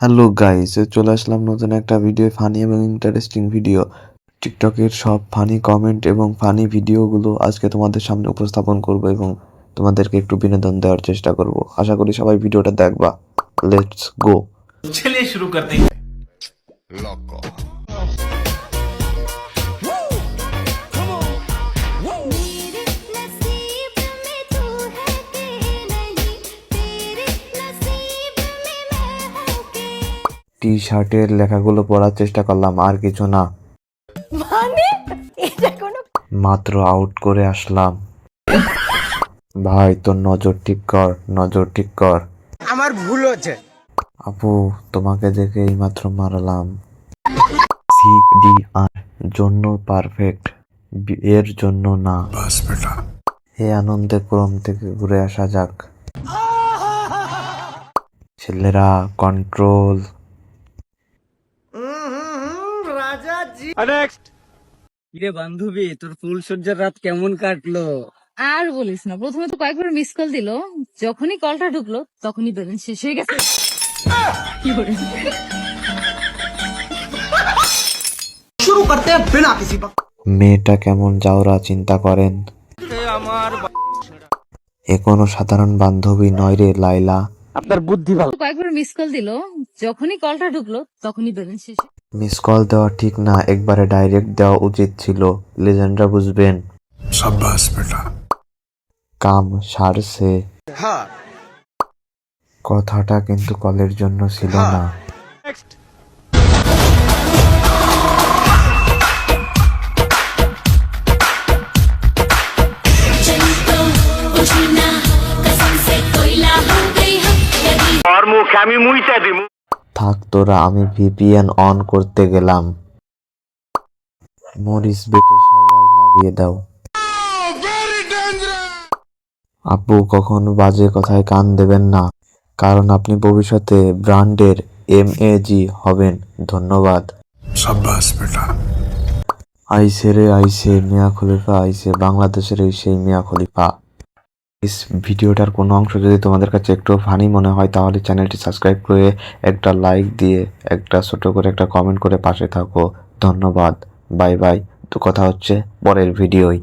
Hello guys, চলে আসলাম নতুন একটা ভিডিও, ফানি এবং ইন্টারেস্টিং ভিডিও। টিকটকের সব ফানি কমেন্ট এবং ফানি ভিডিওগুলো আজকে তোমাদের সামনে উপস্থাপন করব এবং তোমাদেরকে একটু বিনোদন দেওয়ার চেষ্টা করব। আশা করি সবাই ভিডিওটা দেখবা। Let's go. चलिए शुरू करते हैं। मेरे नसीब में तू है कि नहीं, तेरे नसीब में मैं हूँ कि টি শার্টের লেখাগুলো পড়ার চেষ্টা করলাম, আর কিছু না। মানে এটা কোনো মাত্র আউট করে আসলাম। ভাই তোর নজর ঠিক কর, নজর ঠিক কর। আমার ভুল হচ্ছে। আপু তোমাকে দেখে এইমাত্র মারলাম। CDR জন্য পারফেক্ট, এর জন্য না। বাস বেটা, এই আনন্দে ক্রম থেকে ঘুরে আসা যাক। ছেলেরা কন্ট্রোল। কিরে বান্ধবী, তোর ফুলসজ্জার রাত কেমন কাটলো? আর বলিস না, প্রথমে তো কয়েকবার মিস কল দিল, যখনই কলটা ঢুকলো তখনই ব্যালেন্স শেষ হয়ে গেছে। কি করে? শুরু করতে हैं बिना किसी মেয়েটা কেমন যাওরা চিন্তা করেন। এ কোনো সাধারণ বান্ধবী নয় রে লাইলা। আপনার বুদ্ধি ভালো। কয়েকবার মিস কল দিল, যখনই কলটা ঢুকলো তখনই ব্যালেন্স শেষ। মিস কল দেওয়া ঠিক না, একবারে ডাইরেক্ট দেওয়া উচিত ছিল। লেজেন্ডরা বুঝবেন। সাব্বাস বেটা। কাম সারছে। হ্যাঁ কথাটা কিন্তু কলের জন্য ছিল না। चलतो उठना कसम से कोयला हो गई हम यदि আর মুখে আমি মুইতা দিমু। থাক তোরা, আমি VPN অন করতে গেলাম। মরিস বেটে সবাই লাগিয়ে দাও। আপু কখনো বাজে কথায় কান দেবেন না, কারণ আপনি ভবিষ্যতে ব্র্যান্ডের MAG হবেন। ধন্যবাদ। সাব্বাস বেটা। আইসে রে আইসে, মিয়া খলিফা আইসে, বাংলাদেশের এই সেই মিয়া খলিফা। ভিডিওটার কোনো অংশ যদি তোমাদের কাছে একটু ফানি মনে হয় তাহলে চ্যানেলটি সাবস্ক্রাইব করে একটা লাইক দিয়ে একটা ছোট করে একটা কমেন্ট করে পাশে থাকো। ধন্যবাদ। Bye bye. তো কথা হচ্ছে পরের ভিডিওয়।